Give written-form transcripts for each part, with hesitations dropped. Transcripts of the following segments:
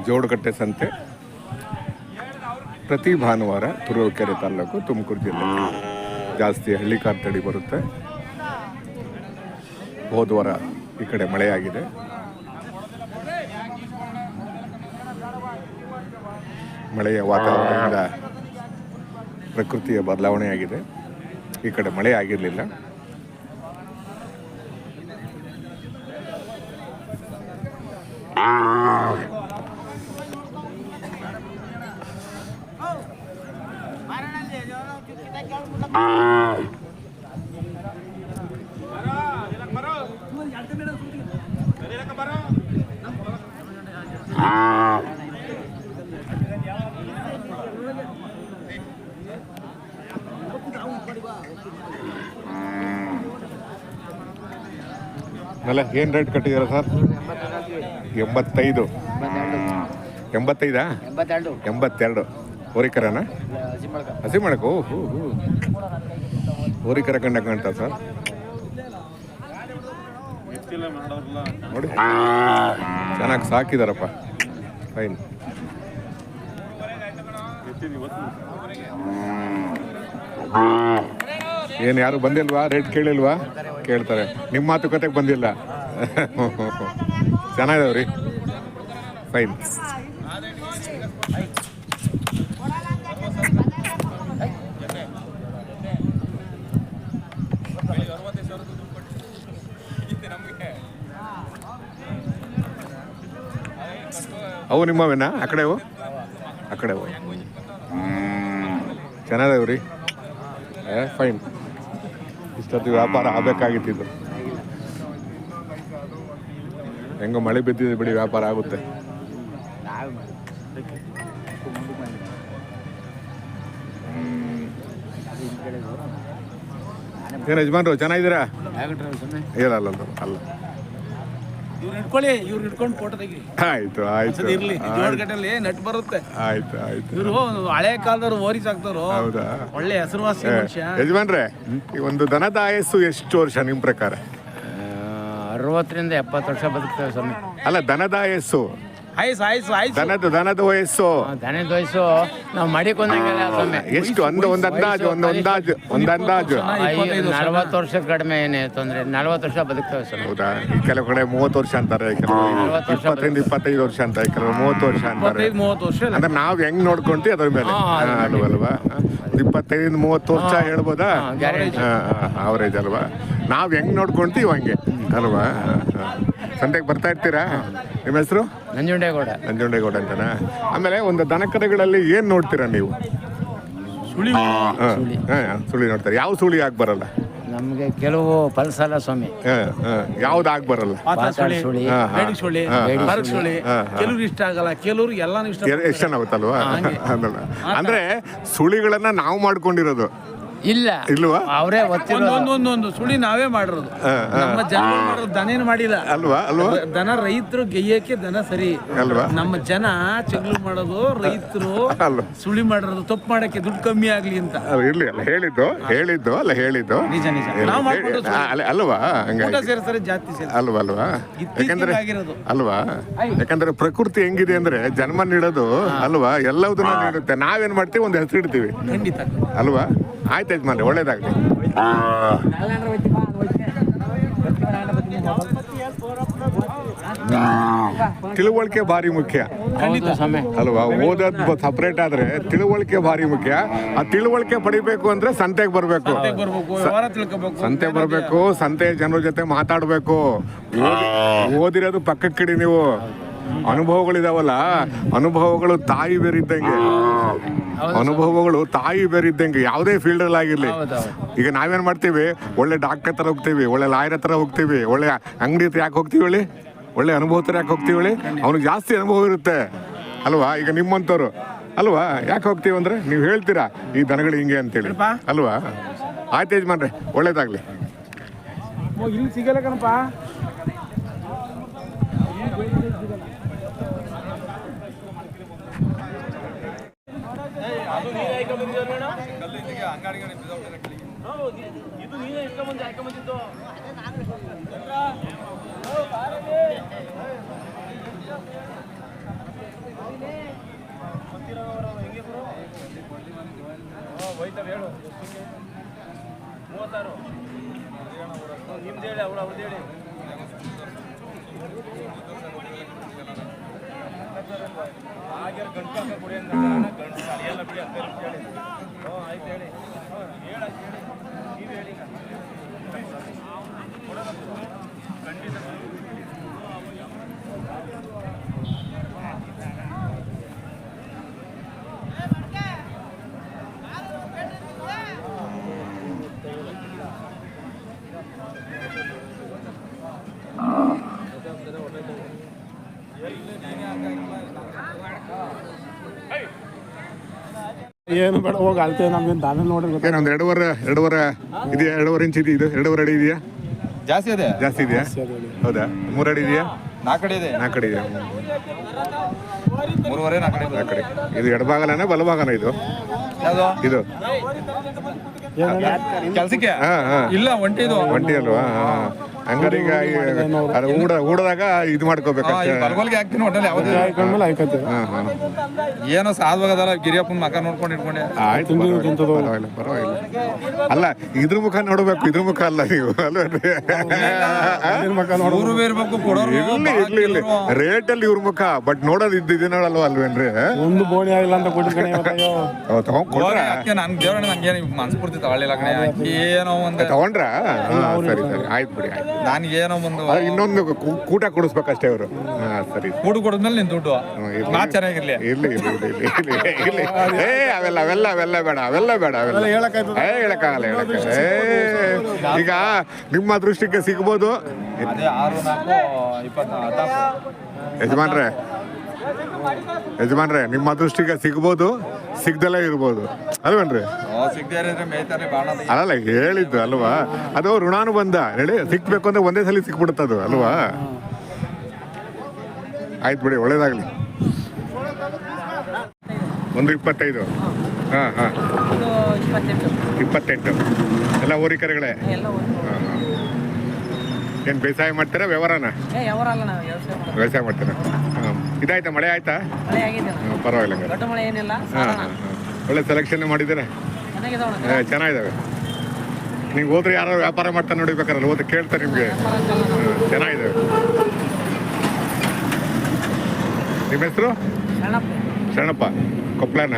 ಜೋಡುಕಟ್ಟೆ ಸಂತೆ ಪ್ರತಿ ಭಾನುವಾರ ತುರುವೇಕೆರೆ ತಾಲೂಕು ತುಮಕೂರು ಜಿಲ್ಲೆ. ಜಾಸ್ತಿ ಹಳ್ಳಿಕಾರ್ ತಳಿ ಬರುತ್ತೆ. ಹೋದ ವಾರ ಈ ಕಡೆ ಮಳೆಯಾಗಿದೆ. ಮಳೆಯ ವಾತಾವರಣದಿಂದ ಪ್ರಕೃತಿಯ ಬದಲಾವಣೆಯಾಗಿದೆ. ಈ ಕಡೆ ಮಳೆ ಆಗಿರಲಿಲ್ಲ. ಅಲ್ಲ, ಏನು ರೇಟ್ ಕಟ್ಟಿದ್ದೀರಾ ಸರ್? 85. 85? 82. ಹೋರಿಕರನ ಹಸಿ ಮಾಡಕ್ಕೆ? ಓಹೋ, ಹೋರಿಕರ ಕಂಡ ಕಾಣ್ತಾ ಸರ್. ನೋಡಿ, ಚೆನ್ನಾಗಿ ಸಾಕಿದಾರಪ್ಪ. ಫೈನ್. ಏನು ಯಾರು ಬಂದಿಲ್ವಾ? ರೇಟ್ ಕೇಳಿಲ್ವಾ? ಕೇಳ್ತಾರೆ. ನಿಮ್ಮ ಮಾತುಕತೆಗೆ ಬಂದಿಲ್ಲ. ಚೆನ್ನಾಗಿದಾವ್ರಿ. ಫೈನ್. ಅವು ನಿಮ್ಮವೇನಾ? ಆ ಕಡೆವು ಚೆನ್ನಾಗಿದಾವ್ರಿ. ಫೈನ್. ಇಷ್ಟೊತ್ತು ವ್ಯಾಪಾರ ಆಗಬೇಕಾಗಿತ್ತು. ಹೆಂಗೋ ಮಳೆ ಬಿದ್ದಿದೆ ಬಿಡಿ, ವ್ಯಾಪಾರ ಆಗುತ್ತೆ. ಏನು ಯಜಮಾನ್ರು ಚೆನ್ನಾಗಿದ್ದೀರಾ? ಇಲ್ಲ ಅಲ್ಲ ಅಲ್ಲ, ಇವ್ರು ಇಟ್ಕೊಂಡು ಫೋಟೋ ತೆಗಿ. ಆಯ್ತು ಆಯ್ತು. ನೆಟ್ ಬರುತ್ತೆ. ಆಯ್ತು ಆಯ್ತು. ಇವರು ಹಳೆ ಕಾಲದವ್ರು ಓರಿ ಸಾಕ್ತವ್ರು. ಹೌದಾ? ಒಳ್ಳೆ ಹೆಸರುವಾಸಿ ಮನುಷ್ಯ. ಯಜಮಾನ್ರೆ, ಈ ಒಂದು ದನದ ಆಯಸ್ಸು ಎಷ್ಟು ವರ್ಷ ನಿಮ್ಮ ಪ್ರಕಾರ? 60ರಿಂದ 70 ವರ್ಷ ಬದುಕ್ತೇವೆ ಸ್ವಾಮಿ. ಅಲ್ಲ, ದನದ ಆಯಸ್ಸು. ದನದ ವಯಸ್ಸು. ದನದ ವಯಸ್ಸು ನಾವು ಮಾಡಿಕೊಂಡಂಗೆಲ್ಲ ಸ್ವಾಮಿ. ಎಷ್ಟು? ಒಂದು ಅಂದಾಜು 40 ವರ್ಷದ ಕಡಿಮೆ ಏನೇ ತೊಂದ್ರೆ. 40 ವರ್ಷ ಬದುಕ್ತೇವೆ ಸ್ವಾಮಿ. ಹೌದಾ? ಕೆಲವು ಕಡೆ 30 ವರ್ಷ ಅಂತಾರೆ, ಕೆಲವು 20-25 ವರ್ಷ ಅಂತ, ಕೆಲವರು 30 ವರ್ಷ ಅಂತಾರೆ. 30 ವರ್ಷ ಅಂದ್ರೆ ನಾವ್ ಹೆಂಗ್ ನೋಡ್ಕೊಂತೀವಿ ಅದ್ರ ಮೇಲೆ ಅಲ್ವಾ? 25-30 ವರ್ಷ ಹೇಳ್ಬೋದಾ? ಅವರೇಜ್ ಅಲ್ವಾ? ನಾವ್ ಹೆಂಗ್ ನೋಡ್ಕೊಂತೀವಿ ಹಂಗೆ ಅಲ್ವಾ? ಸಂತೆಗೆ ಬರ್ತಾ ಇರ್ತೀರಾ? ನಿಮ್ಮ ಹೆಸರು? ನಂಜುಂಡೇಗೌಡ ಅಂತನಾ? ಆಮೇಲೆ ಒಂದು ದನಕರುಗಳಲ್ಲಿ ಏನ್ ನೋಡ್ತೀರಾ ನೀವು? ಸುಳಿ ನೋಡ್ತಾರೆ. ಯಾವ ಸುಳಿ ಆಗಿ ಬರಲ್ಲ ನಮ್ಗೆ? ಕೆಲವು ಪಲ್ಸಲ್ಲ ಸ್ವಾಮಿ. ಯಾವ್ದು ಆಗಿ ಬರಲ್ಲ? ಕೆಲವ್ರು ಇಷ್ಟ ಆಗಲ್ಲ, ಕೆಲವ್ರು ಎಲ್ಲಾನು ಇಷ್ಟ. ಎಷ್ಟು ಚೆನ್ನಾಗುತ್ತಲ್ವಾ? ಅಂದ್ರೆ ಸುಳಿಗಳನ್ನ ನಾವು ಮಾಡ್ಕೊಂಡಿರೋದು ಇಲ್ವಾ? ಅವರೇ ಒಂದೊಂದು ಸುಳಿ ನಾವೇ ಮಾಡಿರೋದು. ನಮ್ಮ ಜನ ಮಾಡೋದು ದನೇನು ಮಾಡಿಲ್ಲ ಅಲ್ವಾ? ದನ ರೈತರು ಗೆಯ್ಯಕ್ಕೆ ದನ ಸರಿ ಅಲ್ವಾ? ನಮ್ಮ ಜನ ಚಗ್ಲು ಮಾಡೋದು, ರೈತರು ಸುಳಿ ಮಾಡಿರೋದು ತಪ್ಪು ಮಾಡಕ್ಕೆ ದುಡ್ಡು ಕಮ್ಮಿ ಆಗ್ಲಿ ಅಂತ. ಇರ್ಲಿ ಅಲ್ಲ, ಹೇಳಿದ್ದು ನಿಜ ಅಲ್ವಾ? ಸೇರ್ತಾರೆ, ಜಾತಿ ಸೇರಿ ಅಲ್ವಾ? ಯಾಕಂದ್ರೆ ಪ್ರಕೃತಿ ಹೆಂಗಿದೆ ಅಂದ್ರೆ ಜನ್ಮ ನೀಡೋದು ಅಲ್ವಾ? ಎಲ್ಲದನ್ನ ನೀಡುತ್ತೆ. ನಾವೇನ್ ಮಾಡ್ತೀವಿ? ಒಂದು ಹೆಸರು ಇಡ್ತೀವಿ. ಖಂಡಿತ ಅಲ್ವಾ? ಆಯ್ತು ಯಜಮಾನ್ರೆ, ಒಳ್ಳೇದಾಗ್ಲಿ. ತಿಳುವಳಿಕೆ ಭಾರಿ ಮುಖ್ಯ ಅಲ್ವಾ? ಓದೋದ್ ಸಪ್ರೇಟ್ ಆದ್ರೆ ತಿಳುವಳಿಕೆ ಭಾರಿ ಮುಖ್ಯ. ಆ ತಿಳುವಳಿಕೆ ಪಡಿಬೇಕು ಅಂದ್ರೆ ಸಂತೆಗೆ ಬರ್ಬೇಕು. ಸಂತೆ ಬರ್ಬೇಕು, ಸಂತೆ ಜನರ ಜೊತೆ ಮಾತಾಡ್ಬೇಕು. ಓದಿರೋದು ಪಕ್ಕಕ್ಕಿಡಿ ನೀವು. ಅನುಭವಗಳಿದಾವಲ್ಲ, ಅನುಭವಗಳು ತಾಯಿ ಬೇರಿದ್ದಂಗೆ. ಯಾವುದೇ ಫೀಲ್ಡ್ ಅಲ್ಲಿ ಆಗಿರ್ಲಿ. ಈಗ ನಾವೇನ್ ಮಾಡ್ತೀವಿ? ಒಳ್ಳೆ ಡಾಕ್ಟರ್ ಹತ್ರ ಹೋಗ್ತೀವಿ, ಒಳ್ಳೆ ಲಾಯರ್ ಹತ್ರ ಹೋಗ್ತೀವಿ, ಒಳ್ಳೆ ಅಂಗಡಿ ಹತ್ರ ಯಾಕೆ ಹೋಗ್ತೀವಿ ಹೇಳಿ? ಒಳ್ಳೆ ಅನುಭವ ಹತ್ರ ಯಾಕೆ ಹೋಗ್ತೀವಿ ಹೇಳಿ? ಅವ್ನಿಗೆ ಜಾಸ್ತಿ ಅನುಭವ ಇರುತ್ತೆ ಅಲ್ವಾ? ಈಗ ನಿಮ್ಮಂತವ್ರು ಅಲ್ವಾ? ಯಾಕೆ ಹೋಗ್ತೀವಿ ಅಂದ್ರೆ ನೀವು ಹೇಳ್ತೀರಾ ಈ ದನಗಳು ಹಿಂಗೆ ಅಂತೇಳಿ ಅಲ್ವಾ? ಆಯ್ತು ಯಜಮಾನ್ರೆ, ಒಳ್ಳೇದಾಗ್ಲಿ. ಸಿಗಲ್ಲ ಕಣಪ್ಪ. ಇದು ನೀನೇ ಇಷ್ಟ ಬಂದು ಹಾಕೊಂಡ್ಬಂದಿದ್ದು. ಏನು ಬೇಡ ಹೋಗಿ ಅಳ್ತೇವೆ ನಮ್ಗೇನು ದಾನ ನೋಡ್ರಿ ಏನು ಒಂದು ಎರಡೂವರೆ ಇದೆಯಾ? 2.5 ಇಂಚ್ ಇದು 2.5 ಅಡಿ ಇದೆಯಾ? ಜಾಸ್ತಿ ಇದೆ. ಜಾಸ್ತಿ ಇದೆಯಾ? ಹೌದಾ? 3 ಅಡಿ ಇದೆಯಾ? 4 ಕಡೆ ಇದೆ. 4 ಅಡಿ ಇದೆಯಾ? 3.5 4 ಕಡೆ. 4 ಕಡೆ. ಇದು ಎಡಭಾಗನ ಬಲಭಾಗನ ಇದು? ಯಾವುದು ಇದು ಕೆಲ್ಸಕ್ಕೆ? ಇಲ್ಲ, ಒಂಟಿದು. ಒಂಟಿ ಅಲ್ವಾ? ಹಂಗಾರೆ ಈಗ ಅದು ಊಡದಾಗ ಇದು ಮಾಡ್ಕೋಬೇಕಷ್ಟೇ. ಬಲ್ಗೋಲ್ಗೆ ಹಾಕ್ತೀನಿ ಒಟ್ಟಲ್ಲಿ ಯಾವುದೇ ಏನೋ ಸಾಧವಾಗದಲ್ಲ. ಗಿರಿಯಪ್ಪನ ಮಕ ನೋಡ್ಕೊಂಡು ಇಟ್ಕೊಂಡೆ. ಆಯ್ತು, ಪರವಾಗಿಲ್ಲ. ಅಲ್ಲ, ಇದ್ರ ಮುಖ ನೋಡ್ಬೇಕು, ಇದ್ರ ಮುಖ ಅಲ್ಲ ನೀವು ಅಲ್ವೇನ್ರಿ? ಊರು ಇರ್ಬೇಕು, ಕೊಡೋರು ಇರ್ಲಿ ರೇಟಲ್ಲಿ ಇವ್ರ ಮುಖ, ಬಟ್ ನೋಡೋದು ಇದಿನೋಡಲ್ವ ಅಲ್ವೇನ್ರಿ? ಒಂದು ಬೋಣಿ ಆಗಿಲ್ಲ ಅಂತ ಕೊಟ್ಟಿರ್ತಾನೆ ನನ್ ದೇವ್ರ ನಂಗೇನು ಮನ್ಸ್ಪೂರ್ತಿ ತಗೊಳ್ಳಿಲ್ಲ ಕಣೆ. ಏನೋ ಒಂದು ತಗೊಂಡ್ರ? ಸರಿ ಸರಿ, ಆಯ್ತು ಬಿಡಿ. ನನ್ಗೇನೋ ಒಂದು ಇನ್ನೊಂದು ಕೂಟ ಕೊಡಿಸ್ಬೇಕಷ್ಟೇ ಅವರು. ಸರಿ, ಕೂಡು ಕೊಡಿದ್ಮೇಲೆ ನಿನ್ ದುಡ್ಡು ಮಾತು ಚೆನ್ನಾಗಿರ್ಲಿ. ಇರ್ಲಿ ಅವೆಲ್ಲ ಬೇಡ ಹೇಳಕ್ಕಾಗಲ್ಲ. ಈಗ ನಿಮ್ಮ ದೃಷ್ಟಿಗೆ ಸಿಗ್ಬೋದು ಅದೇ 6 4 20 ಯಜಮಾನ್ರೆ, ನಿಮ್ಮ ಅದೃಷ್ಟಿಗೆ ಸಿಗ್ಬೋದು, ಸಿಗ್ದಲ್ಲೇ ಇರ್ಬೋದು ಅಲ್ವೇನ್ರಿ? ಸಿಗದೇ ಮೇಯ್ತಾರೆ ಬಾಣ. ಅಲ್ಲ ಹೇಳಿದ್ದು ಅಲ್ವಾ, ಅದು ಋಣಾನುಬಂಧ ಹೇಳಿ. ಸಿಕ್ಬೇಕು ಅಂದ್ರೆ ಒಂದೇ ಸಲ ಸಿಕ್ಬಿಡುತ್ತದು ಅಲ್ವಾ? ಆಯ್ತು ಬಿಡಿ, ಒಳ್ಳೇದಾಗ್ಲಿ. 1.25. ಹಾಂ 28 ಎಲ್ಲ ಹೋರಿಕರೆಗಳೇ. ಏನು ಬೇಸಾಯ ಮಾಡ್ತೀರಾ ವ್ಯವಹಾರನ? ವ್ಯವಸಾಯ ಮಾಡ್ತೀರಾ? ಹಾಂ. ಇದಾಯ್ತಾ, ಮಳೆ ಆಯ್ತಾ? ಪರವಾಗಿಲ್ಲ. ಹಾಂ ಒಳ್ಳೆ ಸೆಲೆಕ್ಷನ್ ಮಾಡಿದ್ದೀರಾ? ಚೆನ್ನಾಗಿದ್ದಾವೆ. ನೀವು ಹೋದ್ರೆ ಯಾರು ವ್ಯಾಪಾರ ಮಾಡ್ತಾ ನೋಡಿಬೇಕಾರಲ್ಲ, ಹೋದ್ರೆ ಕೇಳ್ತಾರೆ ನಿಮಗೆ. ಚೆನ್ನಾಗಿದ್ದಾವೆ. ನಿಮ್ಮ ಹೆಸರು? ಶರಣಪ್ಪ. ಕೊಪ್ಪಳನ?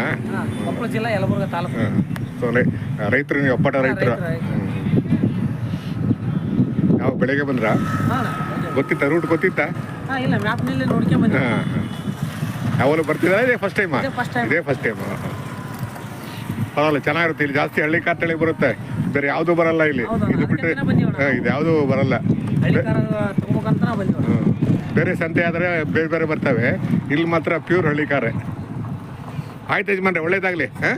ಕೊಪ್ಪಳ ಜಿಲ್ಲಾ, ಯಲಬುರ್ಗಾ ತಾಲೂಕು. ಸೊ ರೈತರು ನೀವು? ಅಪ್ಪಟ ರೈತರು? ಯಾವ ಬೆಳಗ್ಗೆ ಬಂದ್ರಾ? ಗೊತ್ತಿತ್ತಾ? ರೂಟ್ ಗೊತ್ತಿತ್ತಾ? ಇಲ್ಲ, ಮ್ಯಾಪ್ನಲ್ಲಿ ನೋಡ್ಕೊಂಡ್ ಬಂದೆ. ಯಾವಾಗಲೂ ಬರ್ತಿದ್ದೀರಾ? ಇದೇ ಫಸ್ಟ್ ಟೈಮಾ? ಇದೇ ಫಸ್ಟ್ ಟೈಮ್. ಪರವಾಗಿಲ್ಲ, ಚೆನ್ನಾಗಿರುತ್ತೆ. ಇಲ್ಲಿ ಜಾಸ್ತಿ ಹಳ್ಳಿ ಕಾರ್ ತಳಿ ಬರುತ್ತೆ, ಬೇರೆ ಯಾವುದು ಬರಲ್ಲ ಇಲ್ಲಿ. ಇದು ಬಿಟ್ಟರೆ ಇದು ಯಾವುದು ಬರಲ್ಲ. ಬೇರೆ ಸಂತೆ ಆದರೆ ಬೇರೆ ಬೇರೆ ಬರ್ತವೆ, ಇಲ್ಲಿ ಮಾತ್ರ ಪ್ಯೂರ್ ಹಳ್ಳಿ ಕಾರೇ. ಆಯ್ತು ಯಜಮಾನ್ರೆ, ಒಳ್ಳೇದಾಗಲಿ. ಹಾಂ.